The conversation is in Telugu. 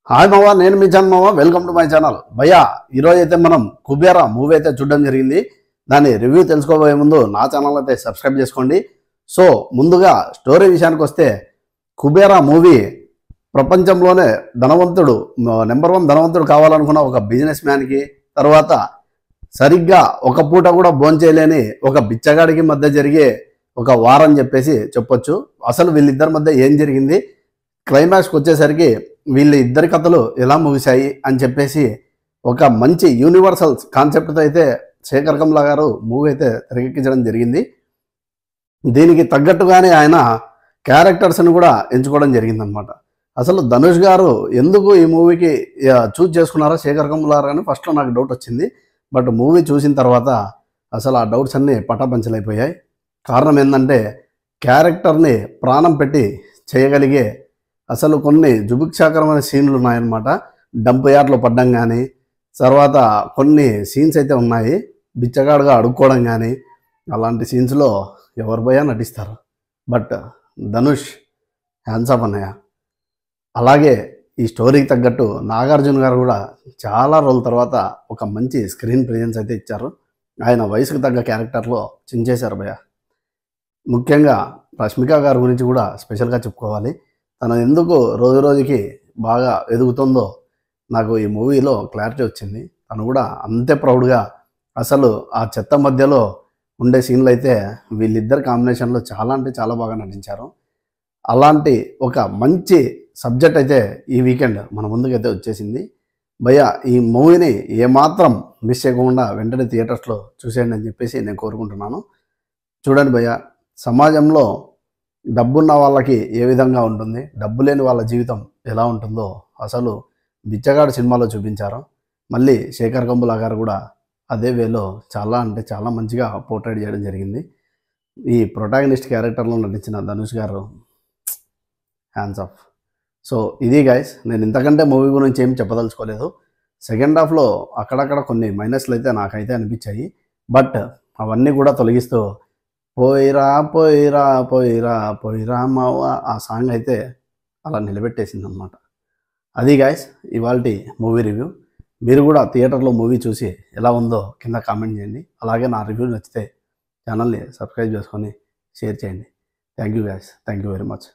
హాయ్ మావా, నేను మీ ఛానల్ మావా. Welcome to my channel. భయ్యా, ఈరోజు అయితే మనం కుబేరా మూవీ అయితే చూడడం జరిగింది. దాని రివ్యూ తెలుసుకోబోయే ముందు నా ఛానల్ అయితే సబ్స్క్రైబ్ చేసుకోండి. సో ముందుగా స్టోరీ విషయానికి వస్తే, కుబేరా మూవీ ప్రపంచంలోనే ధనవంతుడు నెంబర్ 1 ధనవంతుడు కావాలనుకున్న ఒక బిజినెస్ మ్యాన్కి, తర్వాత సరిగ్గా ఒక పూట కూడా భోంచేయలేని ఒక బిచ్చగాడికి మధ్య జరిగే ఒక వార్ అని చెప్పొచ్చు. అసలు వీళ్ళిద్దరి మధ్య ఏం జరిగింది, క్లైమాక్స్కి వచ్చేసరికి వీళ్ళ ఇద్దరి కథలు ఎలా ముగిశాయి అని చెప్పేసి ఒక మంచి యూనివర్సల్ కాన్సెప్ట్తో అయితే శేఖర్ కమ్లా గారు మూవీ అయితే తెరకెక్కించడం జరిగింది. దీనికి తగ్గట్టుగానే ఆయన క్యారెక్టర్స్ని కూడా ఎంచుకోవడం జరిగిందనమాట. అసలు ధనుష్ గారు ఎందుకు ఈ మూవీకి చూజ్ చేసుకున్నారో శేఖర్ కమ్లా గారు అని ఫస్ట్లో నాకు డౌట్ వచ్చింది. బట్ మూవీ చూసిన తర్వాత అసలు ఆ డౌట్స్ అన్నీ పటాపంచలైపోయాయి. కారణం ఏంటంటే, క్యారెక్టర్ని ప్రాణం పెట్టి చేయగలిగే అసలు కొన్ని జుగుప్సాకరమైన సీన్లు ఉన్నాయన్నమాట. డంప్ యార్డ్లో పడ్డం కానీ, తర్వాత కొన్ని సీన్స్ అయితే ఉన్నాయి బిచ్చగాడుగా అడుక్కోవడం కానీ. అలాంటి సీన్స్లో ఎవరు పోయా నటిస్తారు. బట్ ధనుష్ హ్యాండ్సప్ అన్నయ్య. అలాగే ఈ స్టోరీకి తగ్గట్టు నాగార్జున గారు కూడా చాలా రోజుల తర్వాత ఒక మంచి స్క్రీన్ ప్రెజెన్స్ అయితే ఇచ్చారు. ఆయన వయసుకు తగ్గ క్యారెక్టర్లో చించేశారు భయ్య. ముఖ్యంగా రష్మిక గారి గురించి కూడా స్పెషల్గా చెప్పుకోవాలి. తను ఎందుకు రోజు రోజుకి బాగా ఎదుగుతుందో నాకు ఈ మూవీలో క్లారిటీ వచ్చింది. తను కూడా అంతే ప్రౌడ్గా అసలు ఆ చెత్త మధ్యలో ఉండే సీన్లు అయితే వీళ్ళిద్దరు కాంబినేషన్లో చాలా అంటే చాలా బాగా నటించారు. అలాంటి ఒక మంచి సబ్జెక్ట్ అయితే ఈ వీకెండ్ మన ముందుకైతే వచ్చేసింది. భయ్య, ఈ మూవీని ఏమాత్రం మిస్ చేయకుండా వెంటనే థియేటర్స్లో చూసేయండి అని చెప్పేసి నేను కోరుకుంటున్నాను. చూడండి భయ్య, సమాజంలో డబ్బున్న వాళ్ళకి ఏ విధంగా ఉంటుంది, డబ్బు లేని వాళ్ళ జీవితం ఎలా ఉంటుందో అసలు బిచ్చగాడు సినిమాలో చూపించారు. మళ్ళీ శేఖర్ కమ్ములా గారు కూడా అదే వేలో చాలా అంటే చాలా మంచిగా పోర్ట్రేట్ చేయడం జరిగింది. ఈ ప్రొటాగనిస్ట్ క్యారెక్టర్లో నటించిన ధనుష్ గారు హ్యాండ్స్ ఆఫ్. సో ఇది గైస్, నేను ఇంతకంటే మూవీ గురించి ఏం చెప్పదలుచుకోలేదు. సెకండ్ హాఫ్లో అక్కడక్కడ కొన్ని మైనస్లు అయితే నాకైతే అనిపించాయి. బట్ అవన్నీ కూడా తొలగిస్తూ పోయిరా పోయిరా పోయిరా పోయిరా మావ ఆ సాంగ్ అయితే అలా నిలబెట్టేసింది అనమాట. అది గైస్ ఇవాల్టి మూవీ రివ్యూ. మీరు కూడా థియేటర్లో మూవీ చూసి ఎలా ఉందో కింద కామెంట్ చేయండి. అలాగే నా రివ్యూ నచ్చితే ఛానల్ని సబ్స్క్రైబ్ చేసుకొని షేర్ చేయండి. Thank you guys, thank you very much.